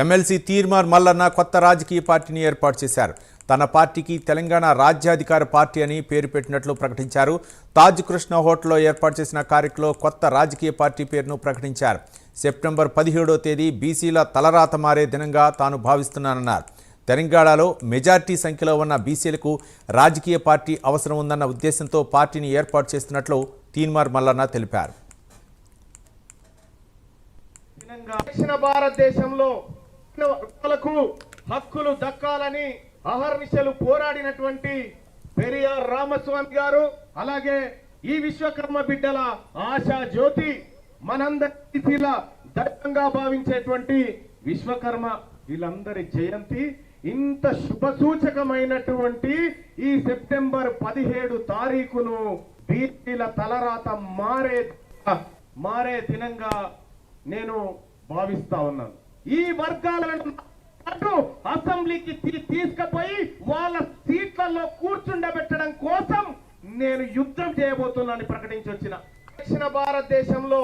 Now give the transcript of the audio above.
MLC Teenmar Mallanna కొత్త రాజకీయ పార్టీని ఏర్పాటు చేశారు. తన పార్టీకి తెలంగాణ రాజ్యాధికార పార్టీ అని పేరు పెట్టినట్లు ప్రకటించారు. తాజ్ కృష్ణ హోటల్లో ఏర్పాటు చేసిన కార్యక్రమంలో కొత్త రాజకీయ పార్టీ పేరును ప్రకటించారు. సెప్టెంబర్ 17వ తేదీ బీసీల తలరాత మారే దినంగా తాను భావిస్తున్నానన్నారు. తెలంగాణలో మెజార్టీ సంఖ్యలో ఉన్న బీసీలకు రాజకీయ పార్టీ అవసరం ఉందన్న ఉద్దేశంతో పార్టీని ఏర్పాటు చేస్తున్నట్లు తీర్మార్ మల్లన్న తెలిపారు. దక్షిణ భారతదేశంలో హక్కులు దక్కాలని అహర్నిశలు పోరాడినటువంటి పెరియార్ రామస్వామి గారు, అలాగే ఈ విశ్వకర్మ బిడ్డల ఆశా జ్యోతి, మనందరి దట్టంగా భావించేటువంటి విశ్వకర్మ, వీళ్ళందరి జయంతి ఇంత శుభ సూచకమైనటువంటి ఈ సెప్టెంబర్ 17 తారీఖును బీసీల తలరాత మారే దినంగా నేను భావిస్తా ఉన్నాను. ఈ వర్గాలను అసెంబ్లీకి తీసుకుపోయి వాళ్ళ సీట్లలో కూర్చుండబెట్టడం కోసం నేను యుద్ధం చేయబోతున్నానని ప్రకటించి వచ్చిన. దక్షిణ భారతదేశంలో